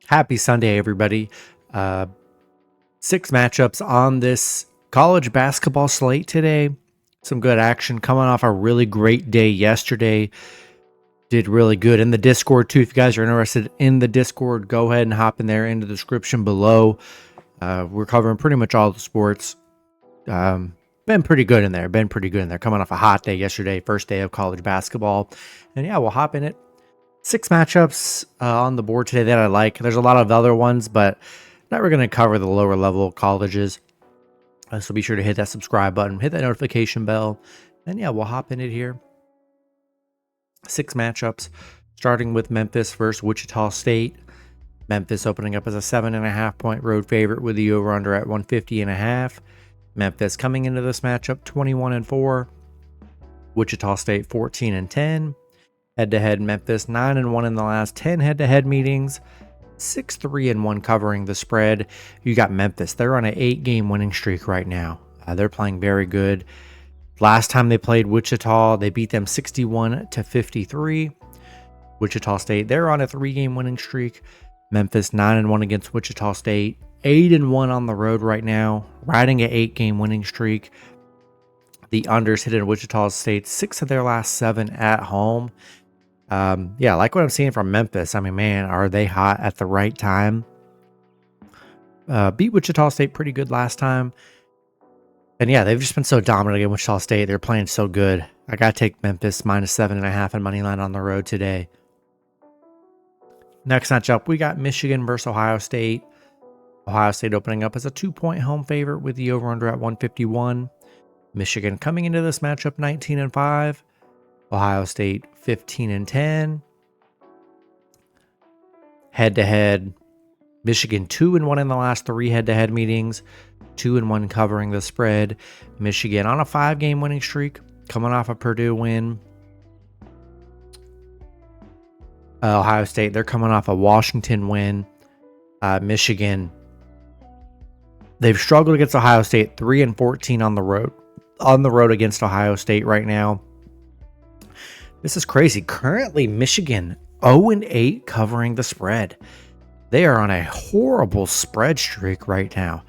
Happy Sunday, everybody. 6 matchups on this college basketball slate today. Some good action coming off a really great day yesterday. Did really good in the Discord too. If you guys are interested in the Discord, go ahead and hop in there in the description below. We're covering pretty much all the sports. Been pretty good in there. Coming off a hot day yesterday, first day of college basketball. And yeah, we'll hop in it. 6 matchups on the board today that I like. There's a lot of other ones, but not really going to cover the lower level colleges. So be sure to hit that subscribe button, hit that notification bell, and yeah, we'll hop in it here. 6 matchups, starting with Memphis versus Wichita State. Memphis opening up as a 7.5 point road favorite with the over-under at 150.5. Memphis coming into this matchup 21-4. Wichita State 14-10. Head-to-head Memphis 9-1 in the last 10 head-to-head meetings. 6-3-1 covering the spread. You got Memphis. They're on an 8-game winning streak right now. They're playing very good. Last time they played Wichita, they beat them 61-53. Wichita State, they're on a 3-game winning streak. Memphis 9-1 against Wichita State. 8-1 on the road right now. Riding an 8-game winning streak. The unders hit in Wichita State 6 of their last 7 at home. Yeah, like what I'm seeing from Memphis. I mean, man, are they hot at the right time? Beat Wichita State pretty good last time. And yeah, they've just been so dominant against Wichita State. They're playing so good. I got to take Memphis minus 7.5 and money line on the road today. Next matchup, we got Michigan versus Ohio State. Ohio State opening up as a 2-point home favorite with the over-under at 151. Michigan coming into this matchup 19-5. Ohio State 15-10. Head-to-head, Michigan 2-1 in the last 3 head-to-head meetings. 2-1 covering the spread. Michigan on a 5-game winning streak, coming off a Purdue win. Ohio State, they're coming off a Washington win. Michigan, they've struggled against Ohio State, 3-14 on the road. On the road against Ohio State right now. This is crazy. Currently, Michigan 0-8 covering the spread. They are on a horrible spread streak right now.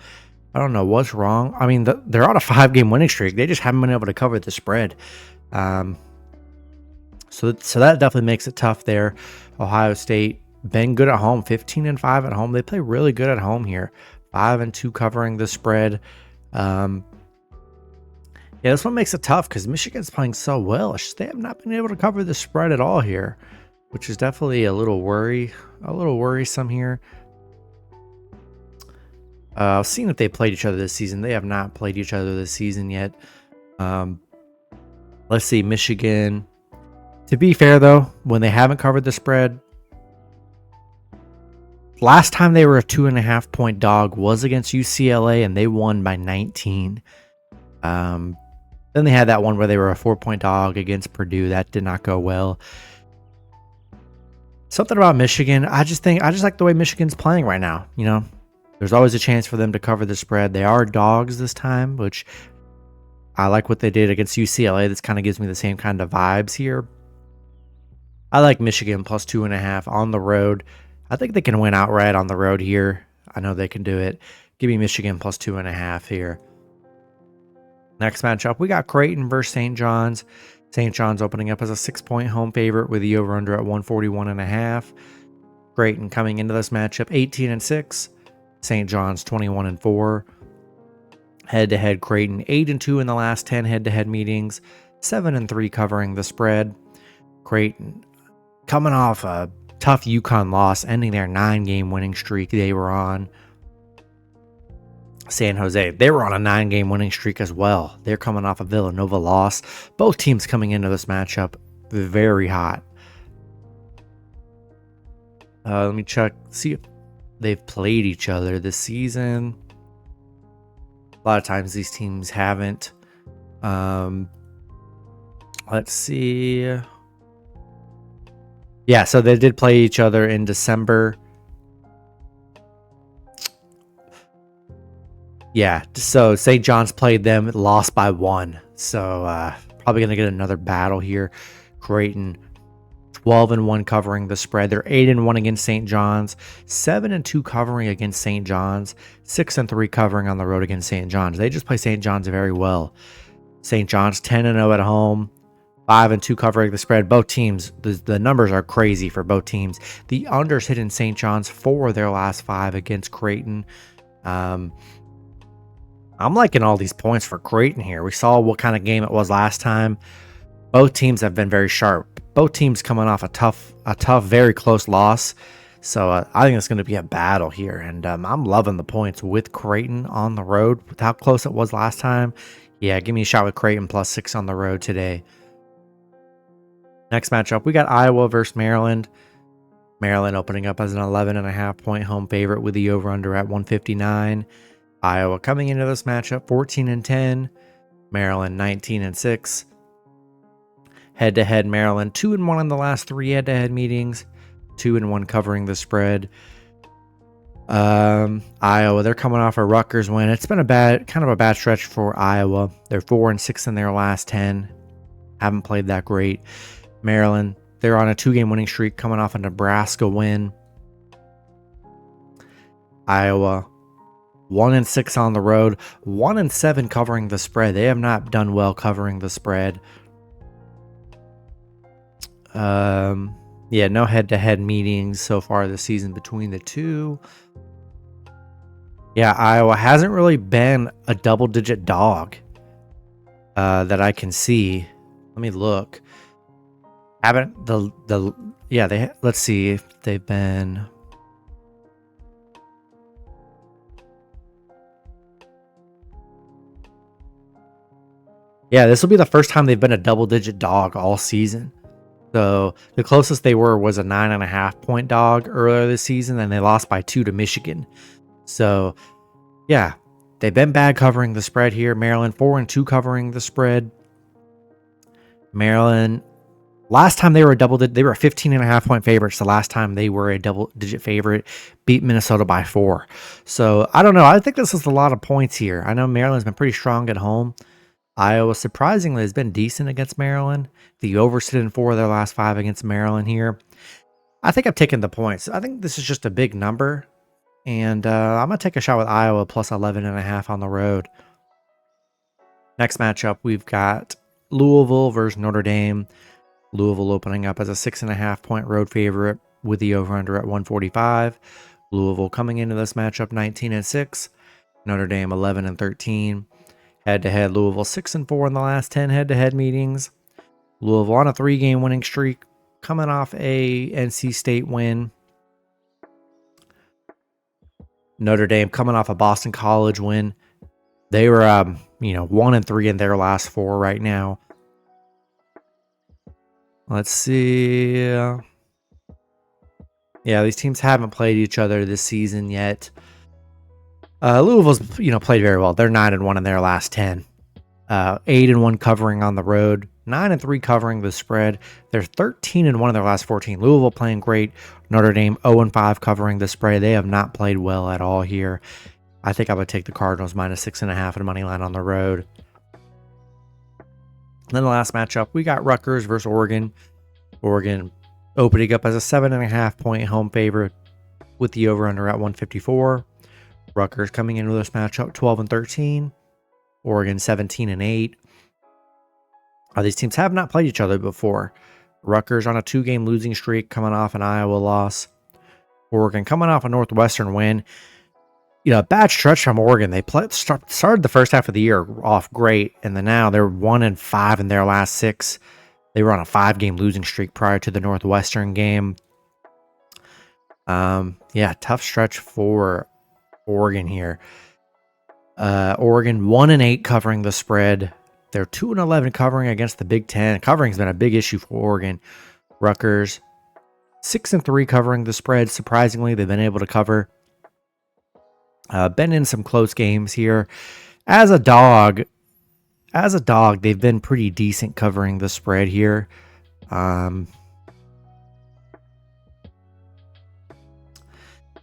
I don't know what's wrong. I mean, they're on a 5-game winning streak. They just haven't been able to cover the spread. So that definitely makes it tough there. Ohio State been good at home, 15-5 at home. They play really good at home here. 5-2 covering the spread. Yeah, this one makes it tough because Michigan's playing so well. It's just they have not been able to cover the spread at all here, which is definitely a little worrisome here. I've seen if they played each other this season. They have not played each other this season yet. Let's see, Michigan. To be fair, though, when they haven't covered the spread, last time they were a 2.5 point dog was against UCLA, and they won by 19. Then they had that one where they were a 4-point dog against Purdue. That did not go well. Something about Michigan. I just like the way Michigan's playing right now. You know, there's always a chance for them to cover the spread. They are dogs this time, which I like what they did against UCLA. This kind of gives me the same kind of vibes here. I like Michigan plus 2.5 on the road. I think they can win outright on the road here. I know they can do it. Give me Michigan plus 2.5 here. Next matchup, we got Creighton versus St. John's. St. John's opening up as a 6-point home favorite with the over-under at 141.5. Creighton coming into this matchup 18-6. St. John's 21-4. Head-to-head Creighton 8-2 in the last 10 head-to-head meetings. 7-3 covering the spread. Creighton coming off a tough UConn loss, ending their 9-game winning streak they were on. San Jose, they were on a 9-game winning streak as well. They're coming off a Villanova loss. Both teams coming into this matchup very hot. Let me check, see if they've played each other this season. A lot of times these teams haven't. Let's see. Yeah, so they did play each other in December. Yeah, so St. John's played them, lost by 1. So probably going to get another battle here. Creighton 12-1 covering the spread. They're 8-1 against St. John's, 7-2 covering against St. John's, 6-3 covering on the road against St. John's. They just play St. John's very well. St. John's 10-0 at home, 5-2 covering the spread. Both teams, the numbers are crazy for both teams. The unders hit in St. John's 4 of their last 5 against Creighton. I'm liking all these points for Creighton here. We saw what kind of game it was last time. Both teams have been very sharp. Both teams coming off a tough, very close loss. So I think it's going to be a battle here. And I'm loving the points with Creighton on the road. With how close it was last time. Yeah, give me a shot with Creighton +6 on the road today. Next matchup, we got Iowa versus Maryland. Maryland opening up as an 11.5-point home favorite with the over-under at 159. Iowa coming into this matchup 14-10. Maryland 19-6. Head-to-head, Maryland 2-1 in the last 3 head-to-head meetings. 2-1 covering the spread. Iowa, they're coming off a Rutgers win. It's been a bad stretch for Iowa. They're 4-6 in their last 10. Haven't played that great. Maryland, they're on a 2-game winning streak coming off a Nebraska win. Iowa, 1-6 on the road. 1-7 covering the spread. They have not done well covering the spread. Yeah, no head-to-head meetings so far this season between the two. Yeah, Iowa hasn't really been a double-digit dog that I can see. Let me look. Let's see if they've been. Yeah, this will be the first time they've been a double-digit dog all season. So the closest they were was a 9.5-point dog earlier this season, and they lost by 2 to Michigan. So, yeah, they've been bad covering the spread here. Maryland 4-2 covering the spread. Maryland, last time they were a 15.5-point favorites. The last time they were a double-digit favorite, beat Minnesota by 4. So I don't know. I think this is a lot of points here. I know Maryland's been pretty strong at home. Iowa, surprisingly, has been decent against Maryland. The over sit in 4 of their last 5 against Maryland here. I think I'm taking the points. I think this is just a big number. And I'm going to take a shot with Iowa +11.5 on the road. Next matchup, we've got Louisville versus Notre Dame. Louisville opening up as a 6.5-point road favorite with the over-under at 145. Louisville coming into this matchup 19-6. Notre Dame 11-13. Head-to-head, Louisville 6-4 in the last 10 head-to-head meetings. Louisville on a 3-game winning streak, coming off a NC State win. Notre Dame coming off a Boston College win. They were, 1-3 in their last 4 right now. Let's see. Yeah, these teams haven't played each other this season yet. Louisville's, played very well. They're 9-1 in their last 10. 8-1 covering on the road. 9-3 covering the spread. They're 13-1 in their last 14. Louisville playing great. Notre Dame 0-5 covering the spread. They have not played well at all here. I think I would take the Cardinals -6.5 and money line on the road. And then the last matchup, we got Rutgers versus Oregon. Oregon opening up as a 7.5-point home favorite with the over-under at 154. Rutgers coming into this matchup 12-13. Oregon 17-8. These teams have not played each other before. Rutgers on a 2-game losing streak coming off an Iowa loss. Oregon coming off a Northwestern win. A bad stretch from Oregon. They started the first half of the year off great, and then now they're 1-5 in their last 6. They were on a 5-game losing streak prior to the Northwestern game. Tough stretch for Oregon here. Oregon 1-8 covering the spread. They're 2-11 covering against the Big Ten. Covering's been a big issue for Oregon. Rutgers 6-3 covering the spread. Surprisingly, they've been able to cover. Been in some close games here. As a dog, they've been pretty decent covering the spread here.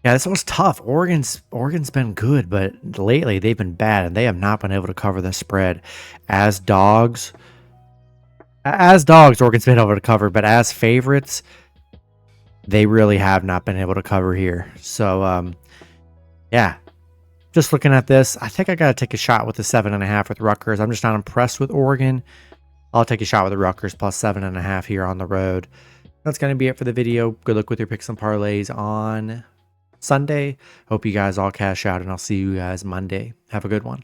Yeah, this one's tough. Oregon's been good, but lately they've been bad, and they have not been able to cover the spread. As dogs, As dogs, Oregon's been able to cover, but as favorites, they really have not been able to cover here. So, yeah, just looking at this, I think I got to take a shot with the 7.5 with Rutgers. I'm just not impressed with Oregon. I'll take a shot with the Rutgers plus 7.5 here on the road. That's going to be it for the video. Good luck with your picks and parlays on Sunday. Hope you guys all cash out, and I'll see you guys Monday. Have a good one.